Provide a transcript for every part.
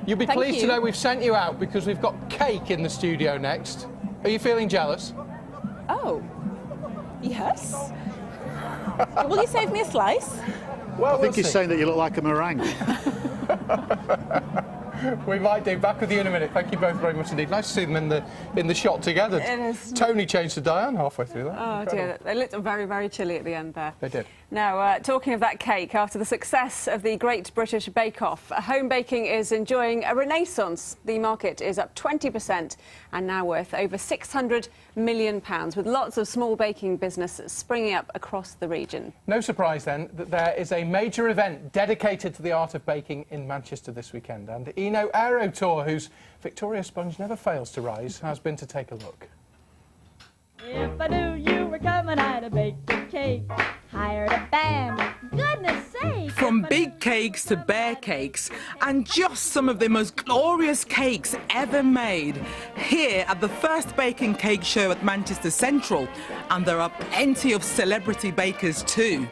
You'll be Thank pleased to you. know we've sent you out because we've got cake in the studio next. Are you feeling jealous? Oh, yes. Will you save me a slice? Well, I think he's saying that you look like a meringue. We might do. Back with you in a minute. Thank you both very much indeed. Nice to see them in the shot together. It is. Tony changed to Diane halfway through that. Oh dear, they looked very, very chilly at the end there. They did. Now, talking of that cake, after the success of the Great British Bake Off, home baking is enjoying a renaissance. The market is up 20% and now worth over £600 million, with lots of small baking business springing up across the region. No surprise then that there is a major event dedicated to the art of baking in Manchester this weekend, and Eno Aero Tour, whose Victoria Sponge never fails to rise, has been to take a look. If I knew you were coming, I'd have baked a cake. Hired a band. Goodness sake! From big cakes to bear cakes, and just some of the most glorious cakes ever made here at the first baking cake show at Manchester Central. And there are plenty of celebrity bakers too.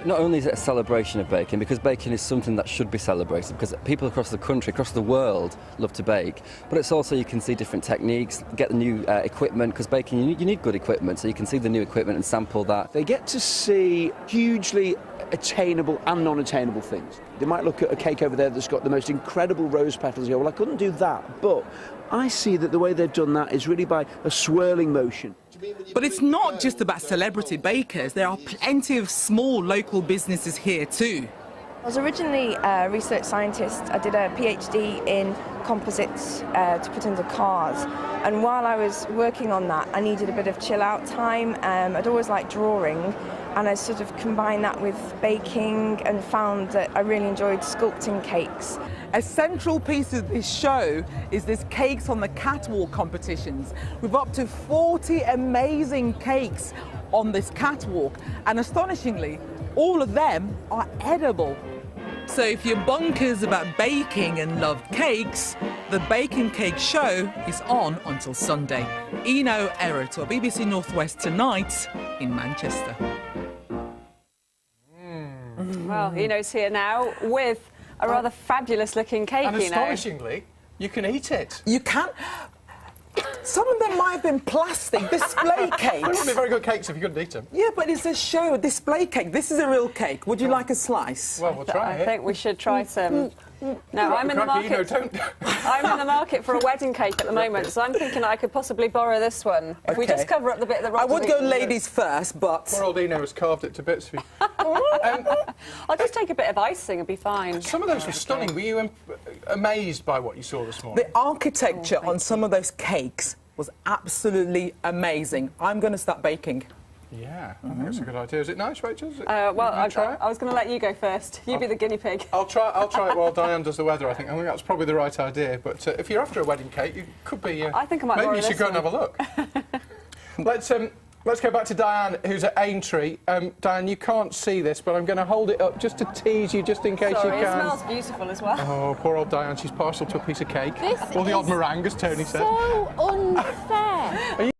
Not only is it a celebration of baking, because baking is something that should be celebrated, because people across the country, across the world, love to bake, but it's also you can see different techniques, get the new equipment, because baking, you need good equipment, so you can see the new equipment and sample that. They get to see hugely attainable and non-attainable things. They might look at a cake over there that's got the most incredible rose petals. You go, well, I couldn't do that, but I see that the way they've done that is really by a swirling motion. But it's not just about celebrity bakers. There are plenty of small local businesses here too. I was originally a research scientist. I did a PhD in composites to put into cars, and while I was working on that I needed a bit of chill out time. I'd always liked drawing, and I sort of combined that with baking and found that I really enjoyed sculpting cakes. A central piece of this show is this Cakes on the Catwalk competitions, with up to 40 amazing cakes on this catwalk, and astonishingly, all of them are edible. So if you're bonkers about baking and love cakes, the Baking Cake Show is on until Sunday. Eno Aero Tour, BBC North West tonight in Manchester. Well, Eno's here now with a rather fabulous-looking cake, And Eno. astonishingly, you can eat it. You can't... Some of them might have been plastic, display They cakes. wouldn't be very good cakes if you couldn't eat them. Yeah, but it's a show, a display cake. This is a real cake. Would you like a slice? Well, we'll try I it. think we should try some. No, I'm in the Crikey, market. don't. I'm in the market for a wedding cake at the moment, so I'm thinking I could possibly borrow this one. If we Okay. just cover up the bit that I Rob's would go eaten. ladies first, but... Poor old Eno has carved it to bits for you. I'll just take a bit of icing, it'll be fine. Some of those were stunning. Were you amazed by what you saw this morning? The architecture on some of those cakes was absolutely amazing. I'm going to start baking. Yeah, I think that's a good idea. Is it nice, Rachel? Is it, Well, you try it? I was going to let you go first. You be the guinea pig. I'll try it while Diane does the weather, I think. I think that's probably the right idea. But if you're after a wedding cake, you could be... I think I might maybe borrow you should this go and one. have a look. Let's go back to Diane, who's at Aintree. Diane, you can't see this, but I'm going to hold it up just to tease you, just in case Sorry, you it can. smells beautiful as well. Oh, poor old Diane. She's partial to a piece of cake. This Or the odd is meringue, as Tony said. so unfair.